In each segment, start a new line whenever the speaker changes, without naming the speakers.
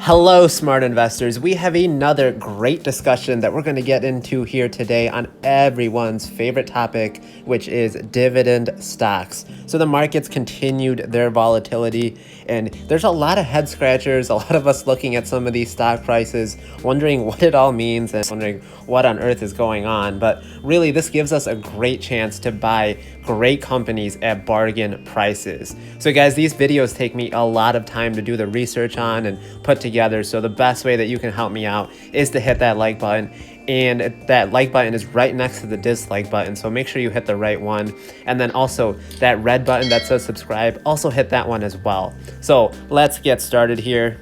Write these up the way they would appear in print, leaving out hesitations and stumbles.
Hello, smart investors. We have another great discussion that we're going to get into here today on everyone's favorite topic, which is dividend stocks. So the markets continued their volatility, and there's a lot of head scratchers, a lot of us looking at some of these stock prices, wondering what it all means and wondering what on earth is going on. But really, this gives us a great chance to buy great companies at bargain prices. So guys, these videos take me a lot of time to do the research on and put together. So the best way that you can help me out is to hit that like button, and that like button is right next to the dislike button, so make sure you hit the right one. And then also that red button that says subscribe, also hit that one as well. So let's get started here.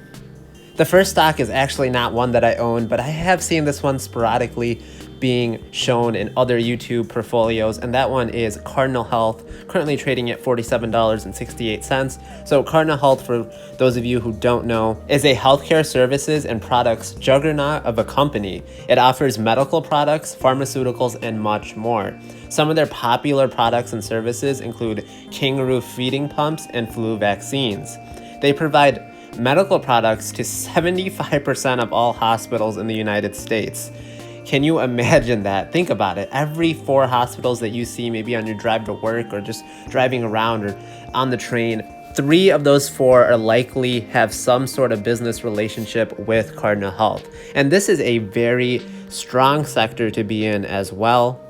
The first stock is actually not one that I own, but I have seen this one sporadically being shown in other YouTube portfolios, and that one is Cardinal Health, currently trading at $47.68. So Cardinal Health, for those of you who don't know, is a healthcare services and products juggernaut of a company. It offers medical products, pharmaceuticals, and much more. Some of their popular products and services include kangaroo feeding pumps and flu vaccines. They provide medical products to 75% of all hospitals in the United States. Can you imagine that? Think about it. Every 4 hospitals that you see, maybe on your drive to work or just driving around or on the train, 3 of those 4 are likely have some sort of business relationship with Cardinal Health. And this is a very strong sector to be in as well,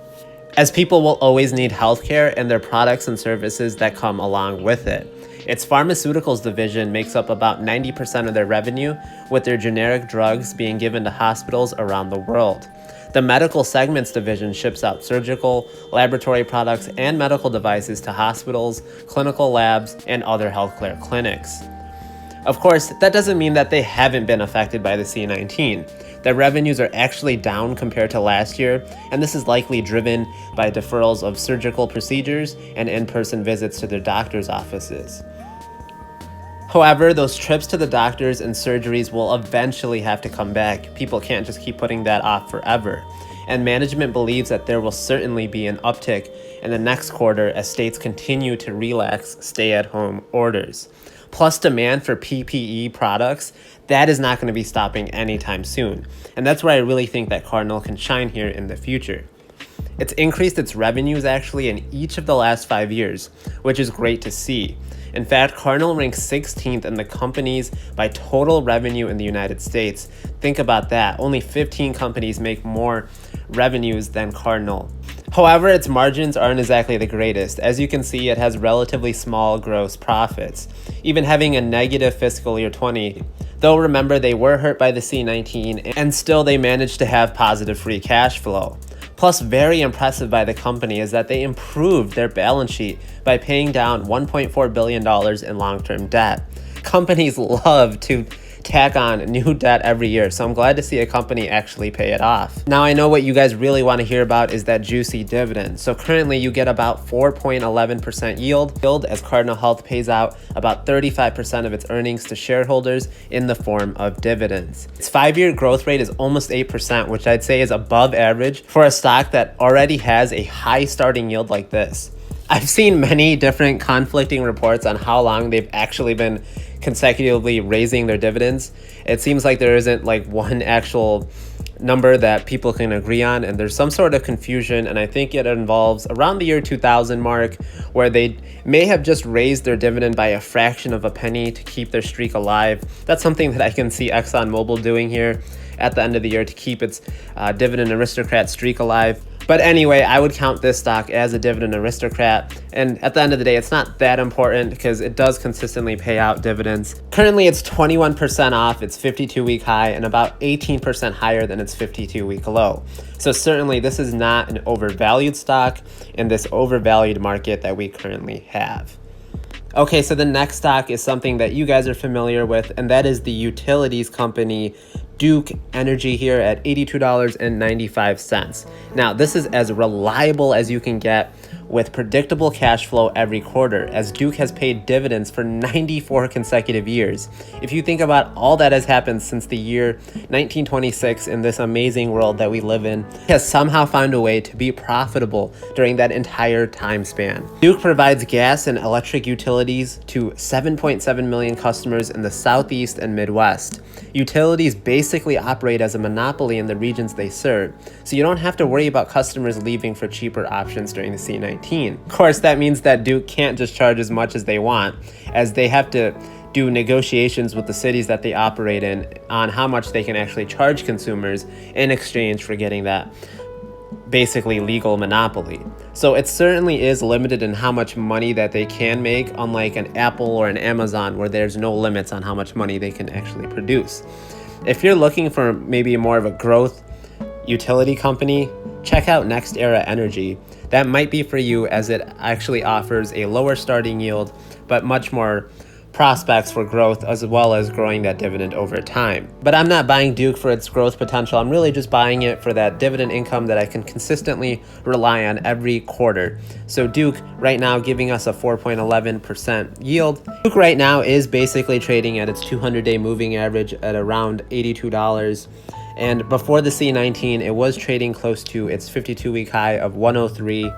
as people will always need healthcare and their products and services that come along with it. Its pharmaceuticals division makes up about 90% of their revenue, with their generic drugs being given to hospitals around the world. The medical segments division ships out surgical, laboratory products, and medical devices to hospitals, clinical labs, and other healthcare clinics. Of course, that doesn't mean that they haven't been affected by the C-19. Their revenues are actually down compared to last year, and this is likely driven by deferrals of surgical procedures and in-person visits to their doctor's offices. However, those trips to the doctors and surgeries will eventually have to come back. People can't just keep putting that off forever. And management believes that there will certainly be an uptick in the next quarter as states continue to relax stay-at-home orders. Plus, demand for PPE products, that is not going to be stopping anytime soon. And that's where I really think that Cardinal can shine here in the future. It's increased its revenues actually in each of the last 5 years, which is great to see. In fact, Cardinal ranks 16th in the companies by total revenue in the United States. Think about that. Only 15 companies make more revenues than Cardinal. However, its margins aren't exactly the greatest. As you can see, it has relatively small gross profits, even having a negative fiscal year 20. Though remember, they were hurt by the C-19, and still they managed to have positive free cash flow. Plus, very impressive by the company is that they improved their balance sheet by paying down $1.4 billion in long-term debt. Companies love to tack on new debt every year, so I'm glad to see a company actually pay it off. Now, I know what you guys really want to hear about is that juicy dividend. So currently you get about 4.11% yield as Cardinal Health pays out about 35% of its earnings to shareholders in the form of dividends. Its 5-year growth rate is almost 8%, which I'd say is above average for a stock that already has a high starting yield like this. I've seen many different conflicting reports on how long they've actually been consecutively raising their dividends. It seems like there isn't like one actual number that people can agree on, and there's some sort of confusion, and I think it involves around the year 2000 mark where they may have just raised their dividend by a fraction of a penny to keep their streak alive. That's something that I can see ExxonMobil doing here at the end of the year to keep its dividend aristocrat streak alive. But anyway, I would count this stock as a dividend aristocrat, and at the end of the day, it's not that important because it does consistently pay out dividends. Currently, it's 21% off its 52-week high and about 18% higher than its 52-week low. So certainly, this is not an overvalued stock in this overvalued market that we currently have. Okay, so the next stock is something that you guys are familiar with, and that is the utilities company Duke Energy here at $82.95. Now, this is as reliable as you can get with predictable cash flow every quarter, as Duke has paid dividends for 94 consecutive years. If you think about all that has happened since the year 1926 in this amazing world that we live in, it has somehow found a way to be profitable during that entire time span. Duke provides gas and electric utilities to 7.7 million customers in the Southeast and Midwest. Utilities basically operate as a monopoly in the regions they serve, so you don't have to worry about customers leaving for cheaper options during the C19. Of course, that means that Duke can't just charge as much as they want, as they have to do negotiations with the cities that they operate in on how much they can actually charge consumers in exchange for getting that basically legal monopoly. So it certainly is limited in how much money that they can make, unlike an Apple or an Amazon where there's no limits on how much money they can actually produce. If you're looking for maybe more of a growth utility company, check out NextEra Energy. That might be for you, as it actually offers a lower starting yield, but much more prospects for growth, as well as growing that dividend over time. But I'm not buying Duke for its growth potential. I'm really just buying it for that dividend income that I can consistently rely on every quarter. So Duke right now giving us a 4.11% yield. Duke right now is basically trading at its 200-day moving average at around $82. And before the C19, it was trading close to its 52-week high of 103.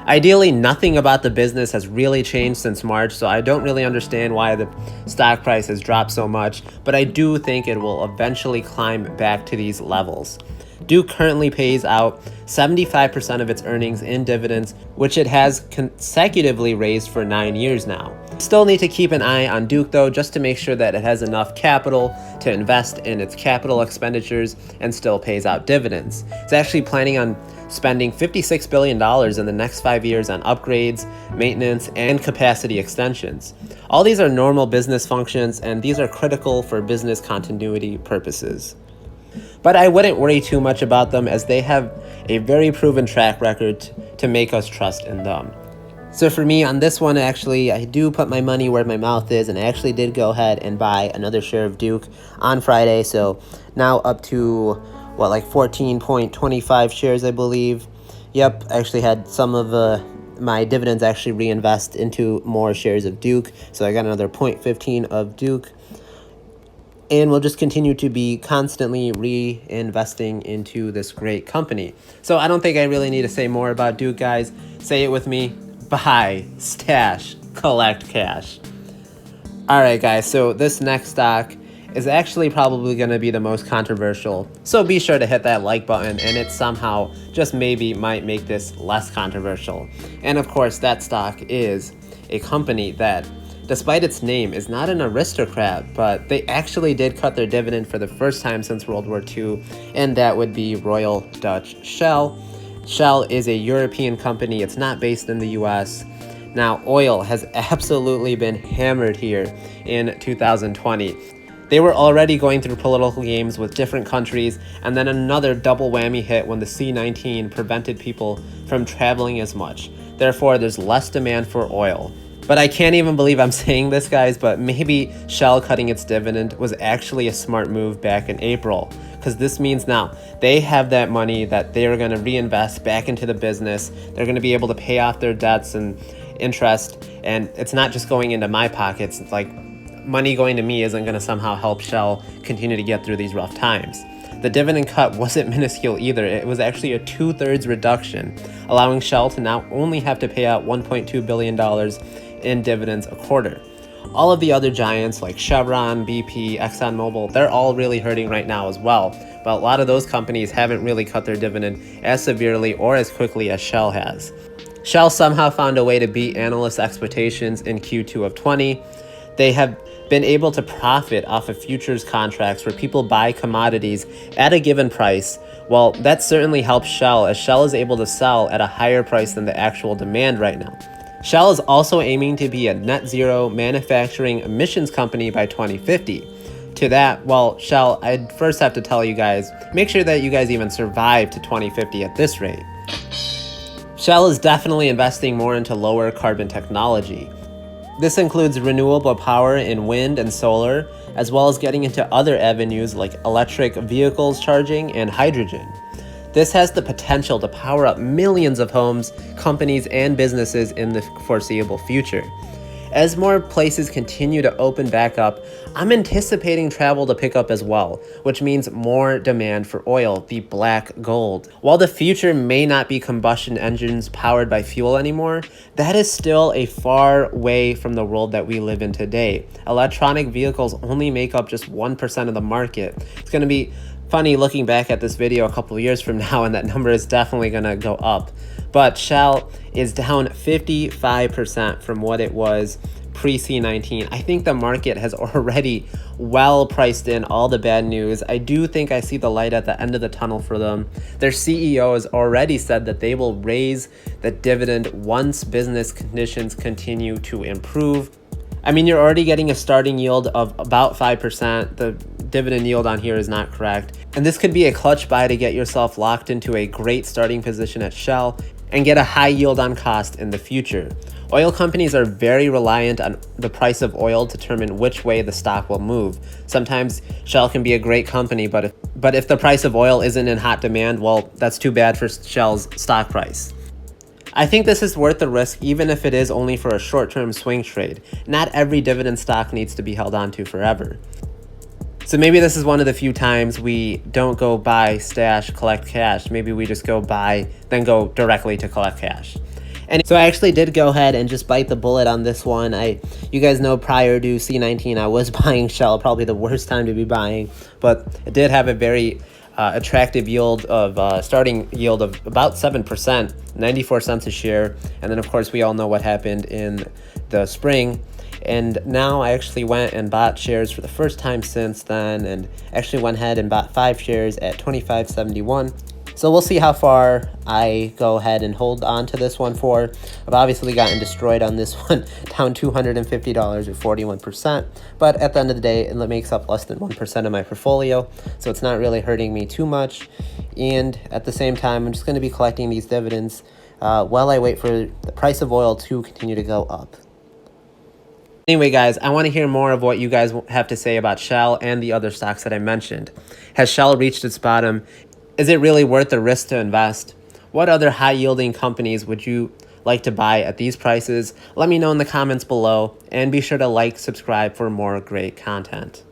Ideally, nothing about the business has really changed since March, so I don't really understand why the stock price has dropped so much, but I do think it will eventually climb back to these levels. Duke currently pays out 75% of its earnings in dividends, which it has consecutively raised for 9 years now. Still need to keep an eye on Duke though, just to make sure that it has enough capital to invest in its capital expenditures and still pays out dividends. It's actually planning on spending $56 billion in the next 5 years on upgrades, maintenance, and capacity extensions. All these are normal business functions, and these are critical for business continuity purposes. But I wouldn't worry too much about them, as they have a very proven track record to make us trust in them. So for me on this one, actually, I do put my money where my mouth is, and I actually did go ahead and buy another share of Duke on Friday. So now up to, like 14.25 shares, I believe. Yep, I actually had some of my dividends actually reinvest into more shares of Duke. So I got another 0.15 of Duke. And we'll just continue to be constantly reinvesting into this great company. So I don't think I really need to say more about Duke, guys. Say it with me. Buy, stash, collect cash. All right, guys. So this next stock is actually probably going to be the most controversial. So be sure to hit that like button, and it somehow just maybe might make this less controversial. And of course, that stock is a company that, despite its name, is not an aristocrat, but they actually did cut their dividend for the first time since World War II, and that would be Royal Dutch Shell. Shell is a European company. It's not based in the US. Now, oil has absolutely been hammered here in 2020. They were already going through political games with different countries, and then another double whammy hit when the C19 prevented people from traveling as much. Therefore, there's less demand for oil. But I can't even believe I'm saying this, guys, but maybe Shell cutting its dividend was actually a smart move back in April, because this means now they have that money that they are going to reinvest back into the business. They're going to be able to pay off their debts and interest, and it's not just going into my pockets. It's like money going to me isn't going to somehow help Shell continue to get through these rough times. The dividend cut wasn't minuscule either. It was actually a 2/3 reduction, allowing Shell to now only have to pay out $1.2 billion in dividends a quarter. All of the other giants like Chevron, BP, ExxonMobil, they're all really hurting right now as well. But a lot of those companies haven't really cut their dividend as severely or as quickly as Shell has. Shell somehow found a way to beat analyst expectations in Q2 of 20. They have been able to profit off of futures contracts where people buy commodities at a given price. Well, that certainly helps Shell, as Shell is able to sell at a higher price than the actual demand right now. Shell is also aiming to be a net zero manufacturing emissions company by 2050. To that, well, Shell, I'd first have to tell you guys, make sure that you guys even survive to 2050 at this rate. Shell is definitely investing more into lower carbon technology. This includes renewable power in wind and solar, as well as getting into other avenues like electric vehicles charging and hydrogen. This has the potential to power up millions of homes, companies, and businesses in the foreseeable future. As more places continue to open back up, I'm anticipating travel to pick up as well, which means more demand for oil, the black gold. While the future may not be combustion engines powered by fuel anymore, that is still a far way from the world that we live in today. Electronic vehicles only make up just 1% of the market. It's going to be funny looking back at this video a couple of years from now, and that number is definitely going to go up. But Shell is down 55% from what it was pre-C19. I think the market has already well priced in all the bad news. I do think I see the light at the end of the tunnel for them. Their CEO has already said that they will raise the dividend once business conditions continue to improve. I mean, you're already getting a starting yield of about 5%. The dividend yield on here is not correct. And this could be a clutch buy to get yourself locked into a great starting position at Shell and get a high yield on cost in the future. Oil companies are very reliant on the price of oil to determine which way the stock will move. Sometimes Shell can be a great company, but if the price of oil isn't in hot demand, well, that's too bad for Shell's stock price. I think this is worth the risk even if it is only for a short-term swing trade. Not every dividend stock needs to be held onto forever. So maybe this is one of the few times we don't go buy, stash, collect cash. Maybe we just go buy, then go directly to collect cash. And so I actually did go ahead and just bite the bullet on this one. You guys know prior to C19, I was buying Shell, probably the worst time to be buying, but it did have a very attractive yield of starting yield of about 7%, 94 cents a share. And then of course we all know what happened in the spring. And now I actually went and bought shares for the first time since then, and actually went ahead and bought 5 shares at $25.71. So we'll see how far I go ahead and hold on to this one for. I've obviously gotten destroyed on this one, down $250 at 41%. But at the end of the day, it makes up less than 1% of my portfolio, so it's not really hurting me too much. And at the same time, I'm just going to be collecting these dividends while I wait for the price of oil to continue to go up. Anyway, guys, I want to hear more of what you guys have to say about Shell and the other stocks that I mentioned. Has Shell reached its bottom? Is it really worth the risk to invest? What other high-yielding companies would you like to buy at these prices? Let me know in the comments below, and be sure to like, subscribe for more great content.